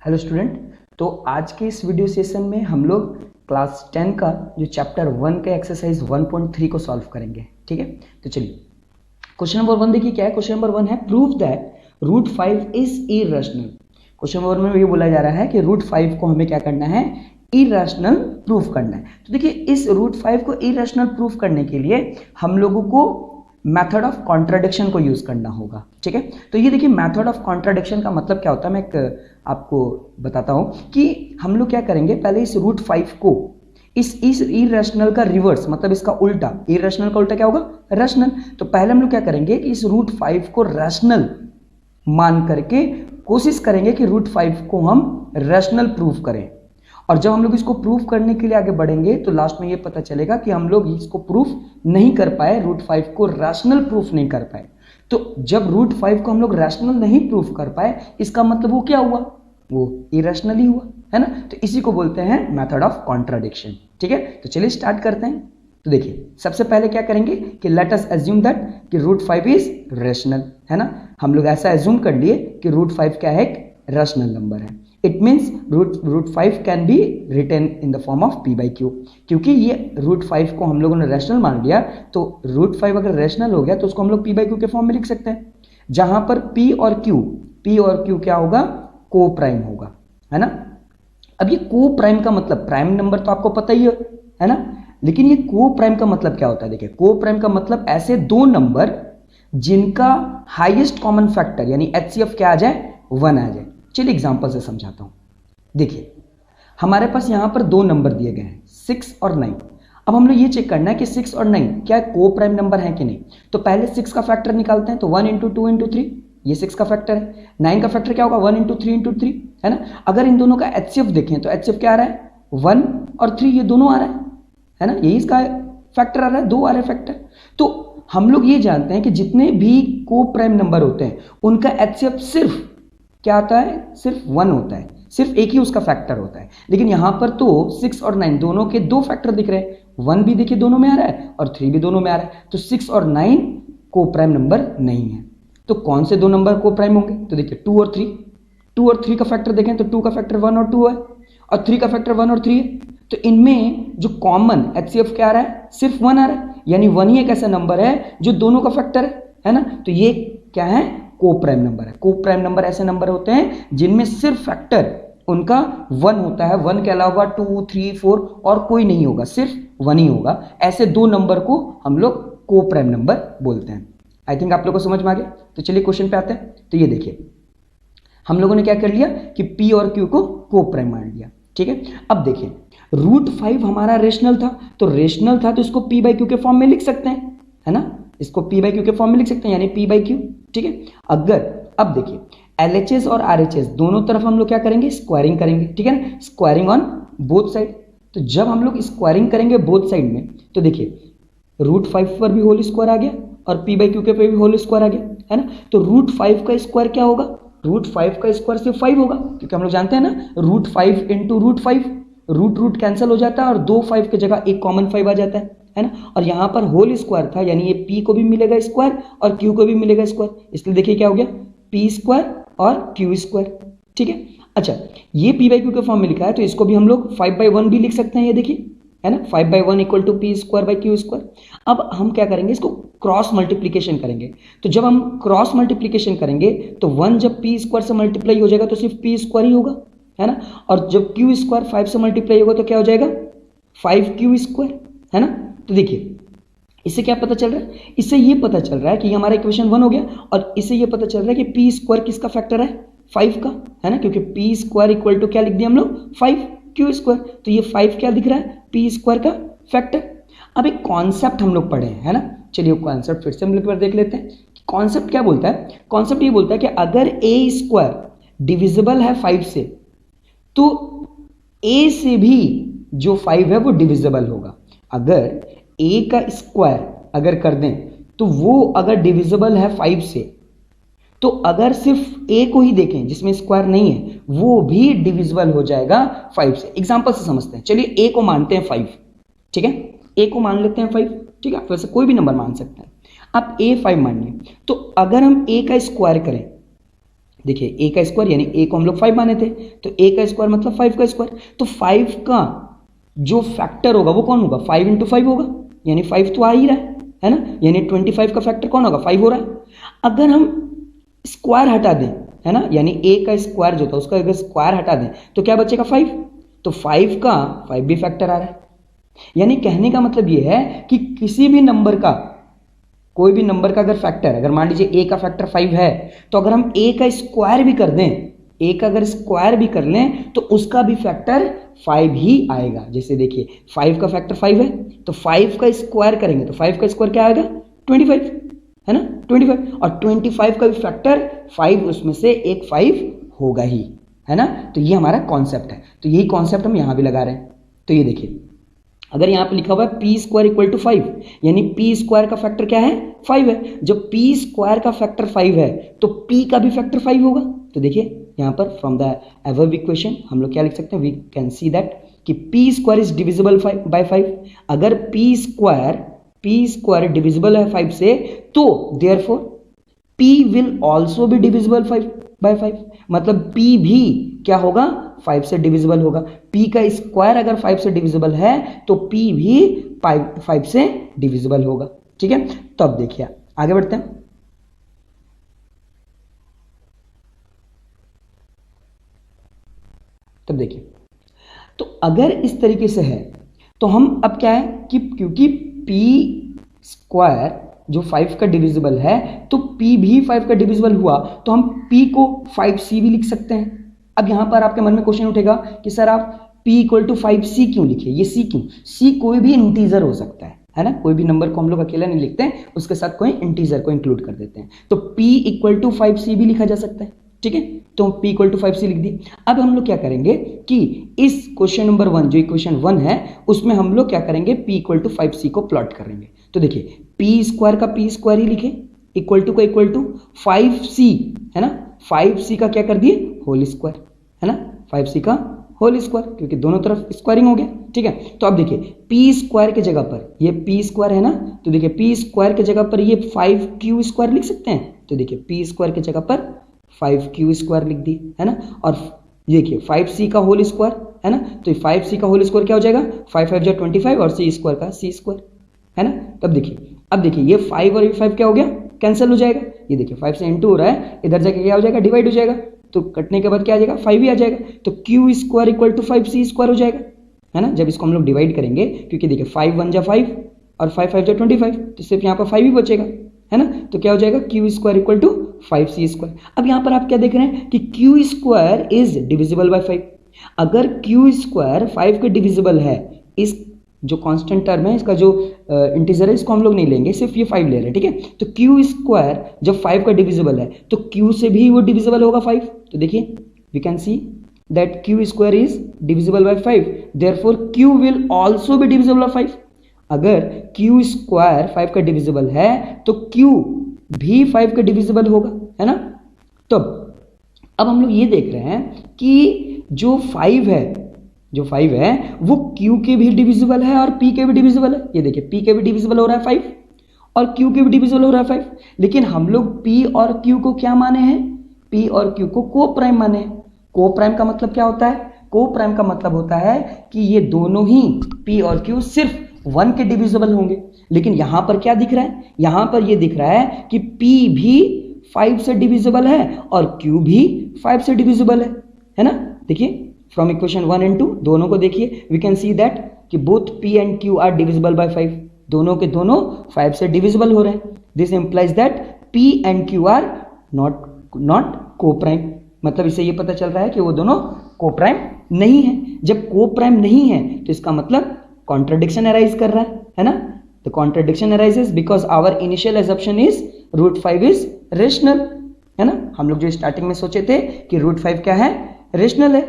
Hello student. तो आज के इस वीडियो सेशन में हम लोग क्लास 10 का जो चैप्टर 1 का एक्सरसाइज 1.3 को सॉल्व करेंगे। ठीक है, तो चलिए क्वेश्चन नंबर 1 देखिए क्या है। क्वेश्चन नंबर 1 है prove that root 5 is irrational. Question number 1 में ये बोला जा रहा है कि रूट 5 को हमें क्या करना है, इरेशनल प्रूफ करना है। तो देखिए इस रूट 5 को इरेशनल प्रूफ करने के लिए हम लोगों को मेथड ऑफ कॉन्ट्राडिक्शन को यूज करना होगा। ठीक है, तो ये देखिए मेथड ऑफ कॉन्ट्राडिक्शन का मतलब क्या होता है, मैं एक आपको बताता हूं कि हम लोग क्या करेंगे, पहले इस रूट 5 को इस इरेशनल का रिवर्स मतलब इसका उल्टा, इरेशनल का उल्टा क्या होगा, रैशनल। तो पहले हम लोग क्या करेंगे कि इस रूट 5 को रैशनल मान करके कोशिश करेंगे कि रूट 5 को हम रैशनल प्रूफ करें। और जब हम लोग इसको प्रूफ करने के लिए आगे बढ़ेंगे तो लास्ट में ये पता चलेगा कि हम लोग इसको प्रूफ नहीं कर पाए, रूट 5 को रैशनल प्रूफ नहीं कर पाए। तो जब रूट 5 को हम लोग रैशनल नहीं प्रूफ कर पाए, इसका मतलब वो क्या हुआ, वो इरेशनल ही हुआ, है ना। तो इसी को बोलते हैं मेथड ऑफ कॉन्ट्राडिक्शन। ठीक है, तो चलिए स्टार्ट करते हैं। तो देखिए सबसे पहले क्या करेंगे कि लेट अस अज्यूम दैट कि रूट 5 इज रैशनल, है ना। हम लोग ऐसा अज्यूम कर लिए कि रूट 5 क्या है, एक रैशनल नंबर है। It means root 5 can be written in the form of p/q। क्योंकि ये रूट 5 को हम लोगों ने रैशनल मान लिया, तो रूट 5 अगर रैशनल हो गया तो उसको हम लोग p/q के फॉर्म में लिख सकते हैं, जहां पर p और q क्या होगा, को प्राइम होगा, है ना। अब ये को प्राइम का मतलब, प्राइम नंबर तो आपको पता ही है ना, लेकिन ये को प्राइम का मतलब क्या होता है। देखिए को प्राइम का मतलब ऐसे दो नंबर जिनका हाईएस्ट कॉमन फैक्टर यानी HCF क्या आ जाए, 1 आ जाए। चलिए एग्जांपल से समझाता हूं। देखिए हमारे पास यहां पर दो नंबर दिए गए हैं 6 और 9। अब हम लोग ये चेक करना है कि 6 और 9 क्या को प्राइम नंबर है कि नहीं। तो पहले 6 का फैक्टर निकालते हैं, तो 1 × 2 × 3 ये 6 का फैक्टर है। 9 का फैक्टर क्या होगा, 1 × 3 × 3, है ना। अगर इन दोनों का HCF देखें तो HCF क्या आ रहा है, 1 और 3, ये दोनों आ रहा है ना, यही इसका फैक्टर आ रहा है, दो आ रहे फैक्टर। तो हम लोग ये जानते हैं कि जितने भी को प्राइम नंबर होते हैं उनका HCF सिर्फ क्या आता है, सिर्फ 1 होता है, सिर्फ एक ही उसका फैक्टर होता है। लेकिन यहां पर तो 6 और 9 दोनों के दो फैक्टर दिख रहे हैं, 1 भी देखिए दोनों में आ रहा है और 3 भी दोनों में आ रहा है। तो 6 और 9 को प्राइम नंबर नहीं है। तो कौन से दो नंबर को प्राइम होंगे, तो देखिए 2 और 3। 2 और 3 का फैक्टर देखें तो 2 का फैक्टर 1 और 2 है और 3 का फैक्टर 1 और 3 है। तो इनमें जो कॉमन HCF क्या आ रहा है, सिर्फ 1 आ रहा है, यानी 1 ही एक ऐसा नंबर है जो दोनों का फैक्टर है ना। तो ये क्या है, को प्राइम नंबर है। को प्राइम नंबर ऐसे नंबर होते हैं जिनमें सिर्फ फैक्टर उनका 1 होता है, 1 के अलावा 2, 3, 4 और कोई नहीं होगा, सिर्फ 1 ही होगा। ऐसे दो नंबर को हम लोग को प्राइम नंबर बोलते हैं। आई थिंक आप लोग को समझ में आ गया। तो चलिए क्वेश्चन पे आते हैं। तो ये देखिए हम लोगों ने क्या कर लिया कि p और q को प्राइम मान लिया। ठीक है, अब देखिए रूट 5 हमारा रेशनल था, तो रेशनल था तो इसको p/q के फॉर्म में लिख सकते हैं, है ना। इसको p/q के फॉर्म में लिख सकते हैं, यानी p/q। ठीक है, अगर अब देखिए LHS और RHS दोनों तरफ हम लोग क्या करेंगे, स्क्वायरिंग करेंगे। ठीक है ना, स्क्वायरिंग ऑन बोथ साइड। तो जब हम लोग स्क्वायरिंग करेंगे बोथ साइड में, तो देखिए रूट 5 पर भी होल स्क्वायर आ गया और p/q के पे भी होल स्क्वायर आ गया, है ना। तो रूट 5 का स्क्वायर क्या होगा, रूट 5 का स्क्वायर सिर्फ 5 होगा, क्योंकि हम लोग जानते हैं ना रूट 5 × रूट 5, रूट कैंसिल हो जाता है और दो 5 की जगह एक कॉमन 5 आ जाता है ना। और यहाँ पर होल स्क्वायर था, यानी ये p को भी मिलेगा स्क्वायर और q को भी मिलेगा स्क्वायर, इसलिए देखिए क्या हो गया, p² और q²। ठीक है, अच्छा ये p/q के फॉर्म में लिखा है तो इसको भी हम लोग 5/1 भी लिख सकते हैं, ये देखिए, है ना, 5/1 = p²/q²। अब हम क्या करेंगे, इसको क्रॉस मल्टीप्लीकेशन करेंगे। तो जब हम क्रॉस मल्टीप्लीकेशन करेंगे तो 1 जब p² से मल्टीप्लाई हो जाएगा तो सिर्फ p² ही होगा, है ना। और जब q² 5 से मल्टीप्लाई होगा तो क्या हो जाएगा, 5q², है ना। तो देखिए इससे क्या पता चल रहा है, इससे ये पता चल रहा है कि हमारा इक्वेशन 1 हो गया, और इससे ये पता चल रहा है कि p² किसका फैक्टर है, 5 का, है ना, क्योंकि p² = क्या लिख दिया हम लोग, 5q²। तो ये 5 क्या दिख रहा है, p² का फैक्टर। अब एक कॉन्सेप्ट हम लोग पढ़े हैं, है ना। चलिए कॉन्सेप्ट फिर से हम लोग देख लेते हैं। कॉन्सेप्ट क्या बोलता है, कॉन्सेप्ट ये बोलता है कि अगर a² डिविजिबल है 5 से, तो a से भी जो 5 है वो डिविजिबल होगा। अगर a का स्क्वायर अगर कर दें तो वो अगर डिविजिबल है 5 से, तो अगर सिर्फ a को ही देखें जिसमें स्क्वायर नहीं है, वो भी डिविजिबल हो जाएगा 5 से। एग्जांपल से समझते हैं। चलिए a को मानते हैं 5, ठीक है, a को मान लेते हैं 5, ठीक है, वैसे कोई भी नंबर मान सकते हैं। आप a 5 मानिए, तो अगर हम a का स्क्वायर करें देखिए ए का स्क्वायर यानी ए को हम लोग 5 माने थे, तो ए का स्क्वायर मतलब 5 का स्क्वायर, तो 5 का जो फैक्टर होगा वो कौन होगा, 5 इंटू 5 होगा, यानी 5 तो आ ही रहा है ना, यानी 25 का फैक्टर कौन होगा, 5 हो रहा है। अगर हम स्क्वायर हटा दें, है ना, यानी ए का स्क्वायर जो था उसका अगर स्क्वायर हटा दें तो क्या बचेगा 5, तो 5 का 5 भी फैक्टर आ रहा है। यानी कहने का मतलब ये है कि किसी भी नंबर का, कोई भी नंबर का अगर फैक्टर, अगर मान लीजिए ए का फैक्टर 5 है, तो अगर हम ए का स्क्वायर भी कर दें, ए का अगर स्क्वायर भी कर लें तो उसका भी फैक्टर 5 ही आएगा। जैसे देखिए 5 का फैक्टर 5 है, तो 5 का स्क्वायर करेंगे तो 5 का स्क्वायर क्या आएगा 25, है ना 25, और 25 का भी फैक्टर 5, उसमें से एक 5 होगा ही, है ना। तो ये हमारा कॉन्सेप्ट है, तो यही कॉन्सेप्ट हम यहां भी लगा रहे हैं। तो ये देखिए अगर यहाँ पे लिखा हुआ है पी स्क्वायर इक्वल टू 5, यानी पी स्क्वायर का फैक्टर क्या है 5 है। जब पी स्क्वायर का फैक्टर 5 है तो पी का भी फैक्टर 5 होगा। तो देखिए यहाँ पर फ्रॉम द अबव इक्वेशन हम लोग क्या लिख सकते हैं, वी कैन सी दैट कि P square is divisible by 5। अगर पी स्क्वायर डिविजिबल है 5 से, तो therefore P will also be divisible by 5, मतलब P भी क्या होगा 5 से डिविजिबल होगा। P का स्क्वायर अगर 5 से डिविजिबल है तो P भी 5 से डिविजिबल होगा, ठीक है। तो अब देखिए आगे बढ़ते हैं। तब देखिए तो अगर इस तरीके से है तो हम अब क्या है कि क्योंकि P स्क्वायर जो 5 का डिविजिबल है तो P भी 5 का डिविजिबल हुआ, तो हम P को 5C भी लिख सकते हैं। अब यहां पर आपके मन में क्वेश्चन उठेगा कि सर आप P इक्वल टू 5C क्यों लिखे, ये C क्यों, C कोई भी इंटीजर हो सकता है ना, कोई भी नंबर को हम लोग अकेला नहीं लिखते हैं, उसके साथ कोई इंटीजर को इंक्लूड कर देते हैं। तो P इक्वल टू 5C भी लिखा जा सकता है, ठीक है। तो P इक्वल टू 5C लिख दिए। अब हम लोग क्या करेंगे कि इस क्वेश्चन नंबर 1 जो इक्वेशन 1 है उसमें हम लोग क्या करेंगे, P इक्वल टू 5C को प्लॉट करेंगे। तो देखिए P स्क्वायर का P स्क्वायर ही लिखे, इक्वल टू का इक्वल टू 5C, है ना, 5C का क्या कर दिए होल स्क्वायर, है ना, 5C का होल स्क्वायर, क्योंकि दोनों तरफ स्क्वायरिंग हो गया, ठीक है। तो अब देखिए P स्क्वायर के जगह पर, ये P स्क्वायर है ना, तो देखिए P स्क्वायर के जगह पर ये 5Q स्क्वायर लिख सकते हैं। तो देखिए P स्क्वायर के जगह पर 5Q स्क्वायर लिख दिए, है ना, और देखिए 5C का होल स्क्वायर, है ना, तो 5C का होल स्क्वायर क्या हो जाएगा 5 5 25 और C स्क्वायर का C स्क्वायर, है ना। तब देखिए अब देखिए ये 5 और ये 5 क्या हो गया कैंसिल हो जाएगा, ये देखिए 5 से इंटू हो रहा है, इधर जाके क्या हो जाएगा डिवाइड हो जाएगा, तो कटने के बाद क्या आ जाएगा 5 ही आ जाएगा, तो Q square equal to 5C square हो जाएगा, है ना। जब इसको हम लोग डिवाइड करेंगे, क्योंकि देखिए 5 1 जा 5 और 5 5 जा 25, तो सिर्फ यहाँ पर 5 ही बचेगा, है ना, तो क्या हो जाएगा Q square equal to 5C square. अब यहाँ पर आप क्या देख रहे हैं कि Q square is divisible by 5। अगर Q स्क्वायर 5 के डिविजिबल है, इस जो कांस्टेंट टर्म है इसका जो इंटीजर है इसको हम लोग नहीं लेंगे, सिर्फ ये 5 ले रहे हैं, ठीक है। तो Q स्क्वायर जब 5 का डिविजिबल है तो Q से भी वो डिविजिबल होगा 5। तो देखिए we can see that Q square is divisible by 5, therefore Q will also be divisible by 5। अगर Q स्क्वायर 5 का डिविजिबल है तो Q भी 5 का डिविजिबल होगा, है ना। तो अब हम लोग ये देख रहे हैं कि जो 5 है वो Q के भी डिविजिबल है और P के भी डिविजिबल है। ये देखिए P के भी डिविजिबल हो रहा है 5 और Q के भी डिविजिबल हो रहा है 5, लेकिन हम लोग P और Q को क्या माने हैं, P और Q को को प्राइम माने हैं। को प्राइम का मतलब क्या होता है, को प्राइम का मतलब होता है कि ये दोनों ही P और Q सिर्फ 1 के डिविजिबल होंगे। लेकिन यहां पर क्या दिख रहा है, यहां पर ये दिख रहा है कि P भी 5 से डिविजिबल है और Q भी 5 से डिविजिबल है ना। देखिए फ्रॉम इक्वेशन 1 एंड 2 दोनों को देखिए, वी कैन सी दैट कि both P and Q are divisible by 5, दोनों के दोनों 5 से डिविजिबल हो रहे हैं। This implies that P and Q are not coprime, मतलब इससे ये पता चल रहा है कि वो दोनों को प्राइम नहीं है। जब को प्राइम नहीं है तो इसका मतलब कॉन्ट्रडिक्शन अराइज कर रहा है ना। The contradiction arises because our initial assumption is √5 is rational, है ना। हम लोग जो स्टार्टिंग में सोचे थे कि √5 क्या है रेशनल है,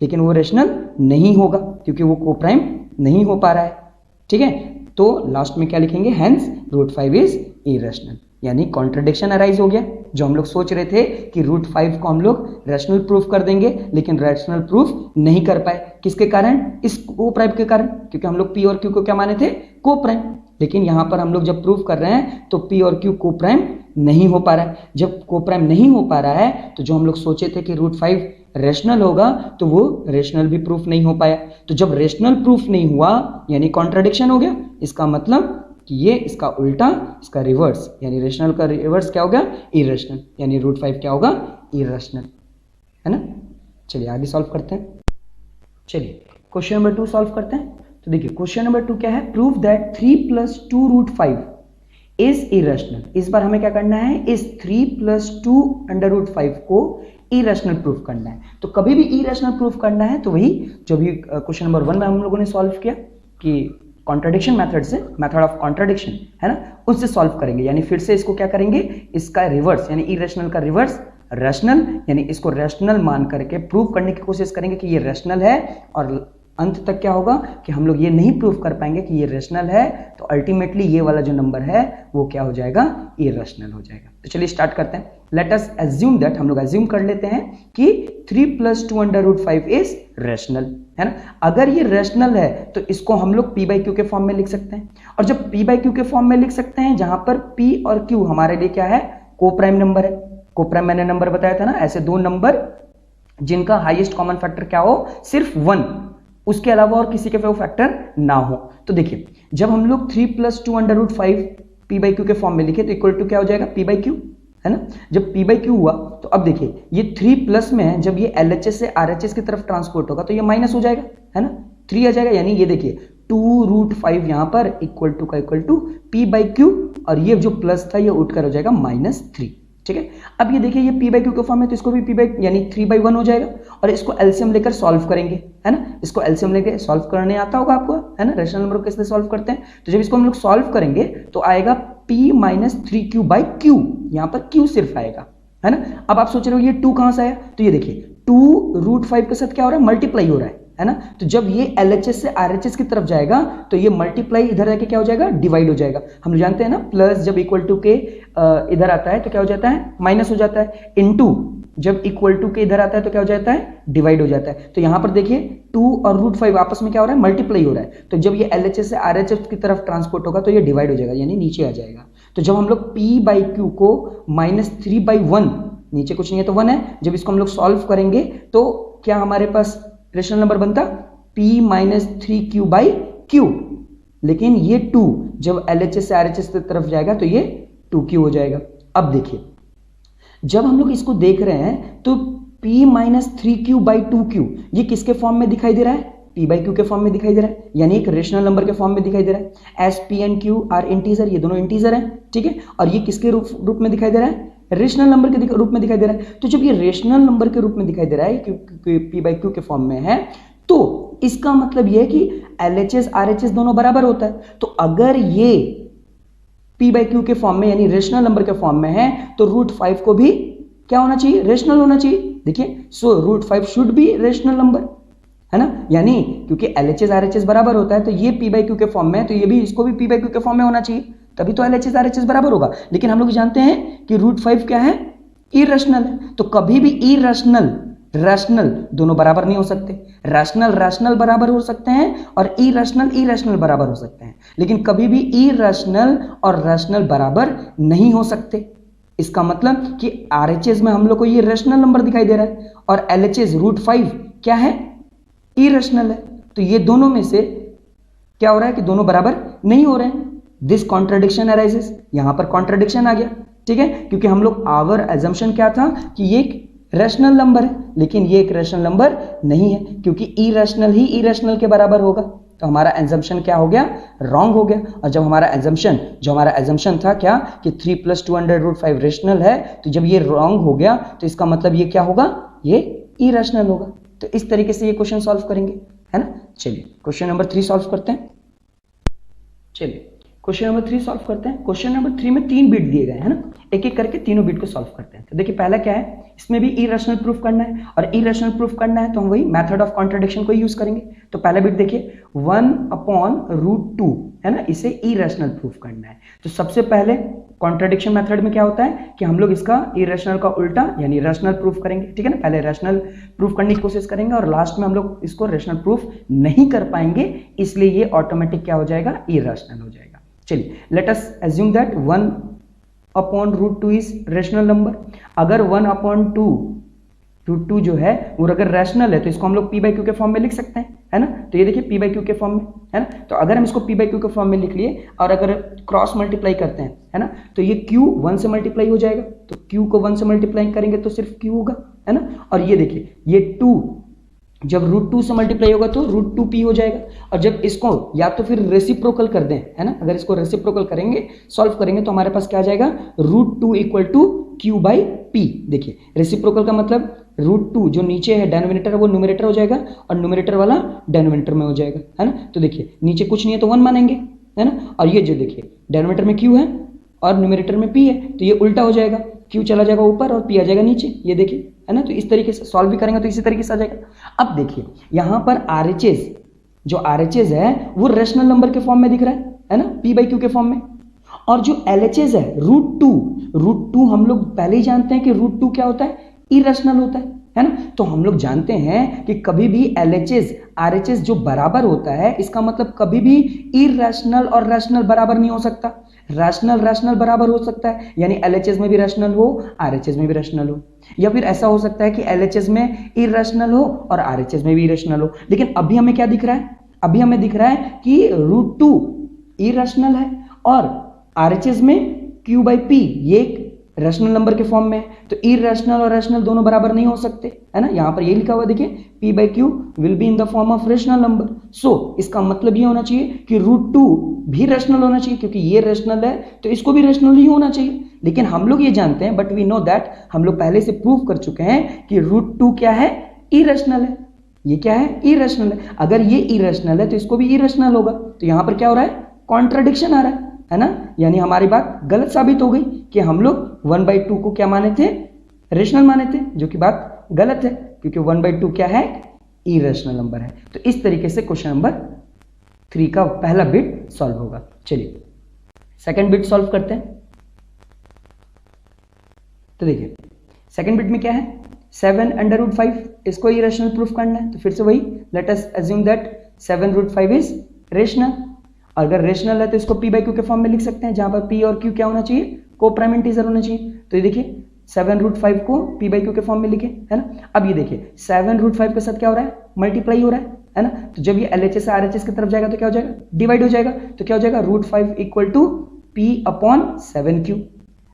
लेकिन वो रेशनल नहीं होगा क्योंकि वो को प्राइम नहीं हो पा रहा है, ठीक है। तो लास्ट में क्या लिखेंगे, हेंस √5 इज इरेशनल, यानी कॉन्ट्रडिक्शन अराइज हो गया। जो हम लोग सोच रहे थे कि √5 को हम लोग रैशनल प्रूफ कर देंगे, लेकिन रैशनल प्रूफ नहीं कर पाए, किसके कारण, इस को प्राइम के कारण, क्योंकि हम लोग P और Q को क्या माने थे को प्राइम, लेकिन यहां पर हम लोग जब प्रूफ कर रहे हैं तो p और q को प्राइम नहीं हो पा रहा है। जब को प्राइम नहीं हो पा रहा है तो जो हम लोग सोचे थे कि √5 रेशनल होगा तो वो रेशनल भी प्रूफ नहीं हो पाया। तो जब रेशनल प्रूफ नहीं हुआ यानी कॉन्ट्राडिक्शन हो गया, इसका मतलब कि ये इसका उल्टा, इसका रिवर्स, यानी रेशनल का रिवर्स क्या हो गया, इरेशनल, यानी √5 क्या होगा, इरेशनल, है ना। चलिए आगे सॉल्व करते हैं। चलिए क्वेश्चन नंबर 2 सॉल्व करते हैं। तो देखिए क्वेश्चन नंबर 2 क्या है, प्रूव दैट 3 + 2 √5 इज इरेशनल। इस बार हमें क्या करना है, इस 3 + 2 √5 को इरेशनल प्रूफ करना है। तो कभी भी इरेशनल प्रूफ करना है तो वही जो भी क्वेश्चन नंबर 1 में हम लोगों ने सॉल्व किया कि कॉन्ट्राडिक्शन मेथड से, मेथड ऑफ कॉन्ट्राडिक्शन, है ना, उससे सॉल्व करेंगे। यानी फिर से इसको क्या करेंगे, इसका रिवर्स यानी इरेशनल का रिवर्स रैशनल, यानी इसको रैशनल मान करके प्रूव करने की कोशिश करेंगे कि ये रैशनल है, और अंत तक क्या होगा कि हम लोग ये नहीं प्रूव कर पाएंगे कि ये रैशनल है, तो अल्टीमेटली ये वाला जो नंबर है वो क्या हो जाएगा, इरेशनल हो जाएगा। तो चलिए स्टार्ट करते हैं। लेट अस एज्यूम दैट, हम लोग एज्यूम कर लेते हैं कि 3 + 2 √5 इज रैशनल, है ना। अगर ये रैशनल है तो इसको हम लोग p/q के फॉर्म में लिख सकते हैं, और जब p/q के फॉर्म में लिख सकते हैं जहां पर p और q हमारे लिए क्या है, को प्राइम नंबर है। को प्राइम मैंने नंबर बताया था ना, ऐसे दो नंबर जिनका हाईएस्ट कॉमन फैक्टर क्या हो, सिर्फ 1, उसके अलावा और किसी के वो फैक्टर ना हो। तो देखिए जब हम लोग 3 + 2 √5 p/q के फॉर्म में लिखे तो इक्वल टू क्या हो जाएगा, p/q, है ना। जब p/q हुआ तो अब देखिए ये 3+ में है, जब ये LHS से RHS की तरफ ट्रांसपोर्ट होगा तो ये माइनस हो जाएगा, है ना, 3 आ जाएगा। यानी ये देखिए 2 √5 यहां पर इक्वल टू का इक्वल टू p/q, और ये जो प्लस था ये उठकर हो जाएगा -3, ठीक है। अब ये देखिए ये p/q के फॉर्म में, तो इसको भी p यानी 3/1 हो जाएगा, और इसको एलसीएम लेकर सॉल्व करेंगे, है ना। इसको एलसीएम लेकर सॉल्व करने आता होगा आपको, है ना, रैशनल नंबर को कैसे सॉल्व करते हैं। तो जब इसको हम लोग सॉल्व करेंगे तो आएगा p - 3q/q, यहाँ पर q सिर्फ आएगा, है ना। अब आप सोच रहे हो ये 2 कहां से आया, तो ये देखिए 2 √5 के साथ क्या हो रहा है, मल्टीप्लाई हो रहा है ना। तो जब ये LHS से RHS की तरफ जाएगा तो ये मल्टीप्लाई इधर आके क्या हो जाएगा, डिवाइड हो जाएगा। हम लोग जानते हैं ना, प्लस जब इक्वल टू के इधर आता है तो क्या हो जाता है, माइनस हो जाता है, इनटू जब इक्वल टू के इधर आता है तो क्या हो जाता है, डिवाइड हो जाता है। तो यहां पर देखिए 2 और √5 आपस में क्या हो रहा है, मल्टीप्लाई हो रहा है। तो जब ये LHS से RHS की तरफ ट्रांसपोर्ट होगा तो ये डिवाइड हो जाएगा, यानी नीचे आ जाएगा। तो जब हम लोग p/q को -3/1, नीचे कुछ नहीं है तो 1 है, जब इसको हम लोग सॉल्व करेंगे तो क्या हमारे पास रेशनल नंबर बनता, p - 3q/q, लेकिन ये 2 जब LHS से RHS की तरफ जाएगा तो ये 2q हो जाएगा। अब देखिए जब हम लोग इसको देख रहे हैं तो p - 3q/2q ये किसके फॉर्म में दिखाई दे रहा है, p/q के फॉर्म में दिखाई दे रहा है, यानी एक रेशनल नंबर के फॉर्म में दिखाई दे रहा है। S P and Q R integer, ये दोनों इंटीजर हैं, ठीक है। और ये किसके रूप में दिखाई दे रहा है, रेशनल नंबर के रूप में दिखाई दे रहा है। तो जब ये रेशनल नंबर के रूप में दिखाई दे रहा है क्योंकि p/q के फॉर्म में है, तो इसका मतलब ये है कि LHS RHS दोनों बराबर होता है। तो अगर ये p/q के फॉर्म में यानी रेशनल नंबर के फॉर्म में है तो √5 को भी क्या होना चाहिए, रेशनल होना चाहिए। देखिए सो √5 शुड बी रेशनल नंबर, है ना, यानी क्योंकि LHS RHS बराबर होता है तो ये p/q के फॉर्म में है तो ये भी, इसको भी p/q के फॉर्म में होना चाहिए, तभी तो LHS RHS बराबर होगा। लेकिन हम लोग जानते हैं कि √5 क्या है, इरेशनल है। तो कभी भी इरेशनल रैशनल दोनों बराबर नहीं हो सकते, रैशनल रैशनल बराबर हो सकते हैं और इरेशनल इरेशनल बराबर हो सकते हैं, लेकिन कभी भी इरेशनल और रैशनल बराबर नहीं हो सकते। इसका मतलब कि RHS में हम लोग को ये रैशनल नंबर दिखाई दे रहा है और LHS √5 क्या है, इरेशनल है। तो ये दोनों में से क्या हो रहा है कि दोनों बराबर नहीं हो रहे हैं। दिस कॉन्ट्राडिक्शन अराइजेस, यहां पर कॉन्ट्राडिक्शन आ गया, ठीक है, क्योंकि हम लोग आवर एजम्पशन क्या था कि ये एक रैशनल नंबर है, लेकिन ये एक रैशनल नंबर नहीं है क्योंकि इरेशनल ही इरेशनल के बराबर होगा। तो हमारा एजम्पशन क्या हो गया, रॉन्ग हो गया। और जब हमारा एजम्पशन था क्या कि 3 + 2 √5 रेशनल है, तो जब ये रॉन्ग हो गया तो इसका मतलब ये क्या होगा, ये इरेशनल होगा। तो इस तरीके से ये क्वेश्चन सॉल्व करेंगे, है ना। चलिए क्वेश्चन नंबर 3 सॉल्व करते हैं। चलिए क्वेश्चन नंबर 3 सॉल्व करते हैं। क्वेश्चन नंबर 3 में 3 बिट दिए गए हैं ना, एक एक करके तीनों बिट को सॉल्व करते हैं। तो देखिए पहला क्या है, इसमें भी इरेशनल प्रूफ करना है, और इरेशनल प्रूफ करना है तो हम वही मेथड ऑफ कॉन्ट्रडिक्शन को यूज करेंगे। तो पहला बिट देखिए 1/√2 है ना, इसे इरेशनल प्रूफ करना है। तो सबसे पहले कॉन्ट्रडिक्शन मेथड में क्या होता है कि हम लोग इसका इरेशनल का उल्टा यानी रैशनल प्रूफ करेंगे, ठीक है ना। पहले रैशनल प्रूफ करने की कोशिश करेंगे और लास्ट में हम लोग इसको रैशनल प्रूफ नहीं कर पाएंगे, इसलिए ये ऑटोमेटिक क्या हो जाएगा, इरेशनल हो जाएगा। चलिए let us assume that 1/√2 is rational number. अगर 1/2 जो है वो अगर रैशनल है तो इसको हम लोग p/q के फॉर्म में लिख सकते हैं, है ना। तो ये देखिए p/q के फॉर्म में है ना। तो अगर हम इसको p/q के फॉर्म में लिख लिए और अगर क्रॉस मल्टीप्लाई करते हैं, है ना, तो ये q 1 से मल्टीप्लाई हो जाएगा। तो q को 1 से मल्टीप्लाई करेंगे तो सिर्फ q होगा, है ना। और ये देखिए ये 2 जब √2 से मल्टीप्लाई होगा तो √2p हो जाएगा। और जब इसको या तो फिर रेसिप्रोकल कर दें, है ना, अगर इसको रेसिप्रोकल करेंगे सॉल्व करेंगे तो हमारे पास क्या आ जाएगा, √2 = q/p। देखिए रेसिप्रोकल का मतलब √2 जो नीचे है डेनोमिनेटर वो न्यूमरेटर हो जाएगा और न्यूमरेटर वाला डेनोमिनेटर में हो जाएगा, है ना। तो देखिए नीचे कुछ नहीं है तो 1 मानेंगे, है ना। और ये जो देखिए डेनोमिनेटर में q है और न्यूमरेटर में p है, तो ये उल्टा हो जाएगा, q चला जाएगा ऊपर और p आ जाएगा नीचे, ये देखिए, है ना। तो इस तरीके से सॉल्व भी करेंगे तो इसी तरीके से आ जाएगा। अब देखिए यहाँ पर RHS जो RHS है वो रैशनल नंबर के फॉर्म में दिख रहा है ना, p/q के फॉर्म में। और जो LHS है √2 हम लोग पहले ही जानते हैं कि √2 क्या होता है, इरेशनल होता है ना। तो हम लोग जानते हैं कि कभी भी LHS RHS जो बराबर होता है इसका मतलब कभी भी इरेशनल और रैशनल बराबर नहीं हो सकता। रैशनल बराबर हो सकता है, यानी LHS में भी रैशनल हो RHS में भी रैशनल हो, या फिर ऐसा हो सकता है कि LHS में इरेशनल हो और RHS में भी इरेशनल हो। लेकिन अभी हमें क्या दिख रहा है, अभी हमें दिख रहा है कि √2 इरेशनल है और RHS में q/p ये एक रैशनल नंबर के फॉर्म में है। तो इरेशनल और रैशनल दोनों बराबर नहीं हो सकते, है ना। यहां पर ये लिखा हुआ देखिए p/q will be in the form of rational number. So इसका मतलब ये होना चाहिए कि √2 भी रैशनल होना चाहिए, क्योंकि ये रैशनल है तो इसको भी रैशनल ही होना चाहिए। लेकिन हम लोग ये जानते हैं, बट वी नो दैट, हम लोग पहले से प्रूव कर चुके हैं कि √2 क्या है, इरेशनल है। ये क्या है, इरेशनल है। अगर ये इरेशनल है तो इसको भी इरेशनल होगा। तो यहां पर क्या हो रहा है, कॉन्ट्रडिक्शन आ रहा है ना। यानी हमारी बात गलत साबित हो गई कि हम लोग 1/2 को क्या माने थे, रेशनल माने थे, जो कि बात गलत है क्योंकि 1/2 क्या है, इरेशनल नंबर है। तो इस तरीके से क्वेश्चन नंबर 3 का पहला बिट सॉल्व होगा। चलिए सेकंड बिट सॉल्व करते हैं। तो देखिए सेकंड बिट में क्या है, 7√5 इसको इरेशनल प्रूफ करना है। तो फिर से वही let us assume that 7√5 is rational. अगर रेशनल है तो इसको p/q के फॉर्म में लिख सकते हैं, जहां पर p और q क्या होना चाहिए, को प्राइम इंटीजर होना चाहिए। तो ये देखिए 7√5 को p/q के फॉर्म में लिखे, है ना। अब ये देखिए 7√5 के साथ क्या हो रहा है, मल्टीप्लाई हो रहा है ना। तो जब ये LHS से RHS की तरफ जाएगा तो क्या हो जाएगा, डिवाइड हो जाएगा। तो क्या हो जाएगा, √5 = p/7q।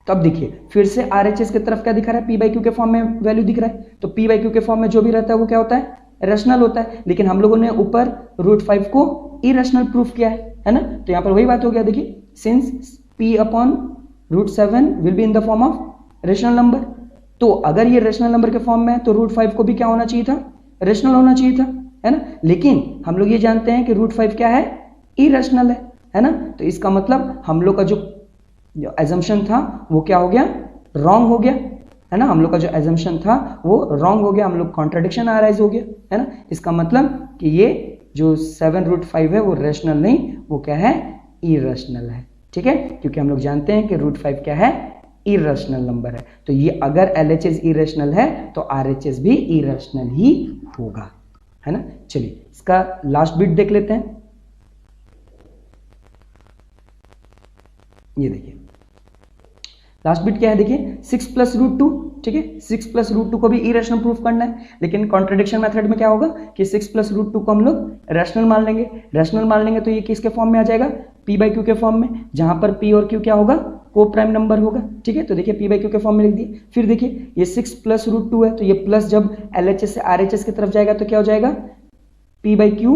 तो अब देखिए फिर से RHS की तरफ क्या दिखा रहा है, p/q के फॉर्म में वैल्यू दिख रहा है। तो p/q के फॉर्म में जो भी रहता है वो क्या होता है, रैशनल होता है। लेकिन हम लोगों ने ऊपर √5 को इरेशनल प्रूफ किया है ना। तो यहाँ पर वही बात हो गया, देखिए since p/√7 will be in the form of rational number. तो अगर ये रेशनल नंबर के फॉर्म में है तो √5 को भी क्या होना चाहिए था, रेशनल होना चाहिए था, है ना। लेकिन हम लोग ये जानते हैं कि √5 क्या है, इरेशनल है ना। तो इसका मतलब हम लोग का जो एजम्पशन था वो क्या हो गया, रॉन्ग हो गया, है ना। हम लोग का जो एजम्पशन था वो रॉन्ग हो गया, हम लोग कॉन्ट्रडिक्शन अराइज हो गया, है ना। इसका मतलब कि ये जो 7√5 है वो रेशनल नहीं, वो क्या है, इरेशनल है, ठीक है। क्योंकि हम लोग जानते हैं कि √5 क्या है, इरेशनल नंबर है। तो ये अगर LHS इरेशनल है तो RHS भी इरेशनल ही होगा, है ना। चलिए इसका लास्ट बिट देख लेते हैं। ये देखिए लास्ट बिट क्या है, देखिए 6 + √2, ठीक है। 6 + √2 को भी इरेशनल प्रूफ करना है, लेकिन कॉन्ट्रडिक्शन मेथड में क्या होगा कि 6 + √2 को हम लोग रैशनल मान लेंगे। रैशनल मान लेंगे तो ये किसके फॉर्म में आ जाएगा, p/q के फॉर्म में, जहां पर p और q क्या होगा, को प्राइम नंबर होगा, ठीक है। तो देखिए p/q के फॉर्म में लिख दिए। फिर देखिए ये 6 + √2 है, तो ये प्लस जब LHS से RHS की तरफ जाएगा तो क्या हो जाएगा, p/q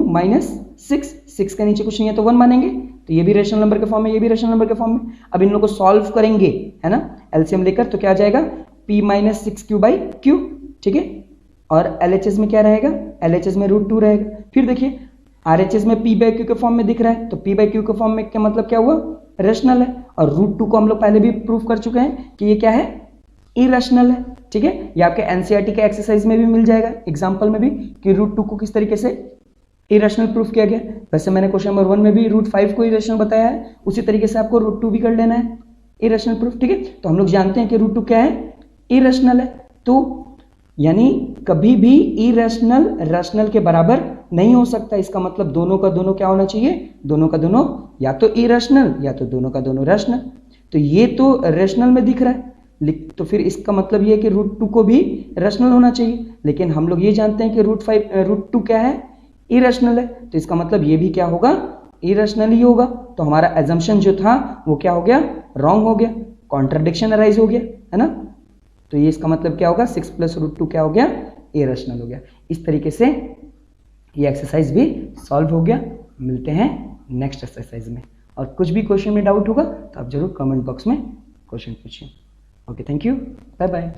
- 6 के नीचे कुछ नहीं है तो 1 मानेंगे। तो ये भी रेशनल नंबर के फॉर्म में, ये भी रेशनल नंबर के फॉर्म में। अब इन लोगों को सॉल्व करेंगे, है ना, एलसीएम लेकर, तो क्या आ जाएगा, p - 6q/q, ठीक है। और LHS में क्या रहेगा, LHS में √2 रहेगा। फिर देखिए RHS में p/q के फॉर्म में दिख रहा है, तो p/q के फॉर्म में क्या मतलब क्या हुआ, रेशनल है, और रूट 2 को हम लोग पहले भी प्रूव कर चुके हैं कि ये क्या है, इरेशनल है। ठीक है, ये आपके एनसीईआरटी के एक्सरसाइज में भी मिल जाएगा, एग्जाम्पल में भी, कि रूट 2 को किस तरीके से इरेशनल प्रूफ किया गया। वैसे मैंने क्वेश्चन नंबर 1 में भी रूट 5 को इरेशनल बताया है, उसी तरीके से आपको रूट 2 भी कर लेना है इरेशनल प्रूफ। ठीक है, तो हम लोग जानते हैं कि रूट 2 क्या है, इरेशनल है। तो यानी कभी भी इरेशनल रैशनल के बराबर नहीं हो सकता। इसका मतलब दोनों का दोनों क्या होना चाहिए, दोनों का दोनों या तो इरेशनल या तो दोनों का दोनों रैशनल। तो ये तो रैशनल में दिख रहा है, तो फिर इसका मतलब ये है कि रूट 2 को भी रैशनल होना चाहिए। लेकिन हम लोग ये जानते हैं कि रूट 2 क्या है, इरेशनल है, तो इसका मतलब ये भी क्या होगा, इरेशनल ही होगा। तो हमारा एजम्पशन जो था वो क्या हो गया, रॉन्ग हो गया, कॉन्ट्रडिक्शन अराइज हो गया, है ना। तो ये इसका मतलब क्या होगा, 6 + √2 क्या हो गया, इरेशनल हो गया। इस तरीके से ये एक्सरसाइज भी सॉल्व हो गया। मिलते हैं नेक्स्ट एक्सरसाइज में, और कुछ भी क्वेश्चन में डाउट होगा तो आप जरूर कमेंट बॉक्स में क्वेश्चन पूछिए। Okay, thank you, bye bye.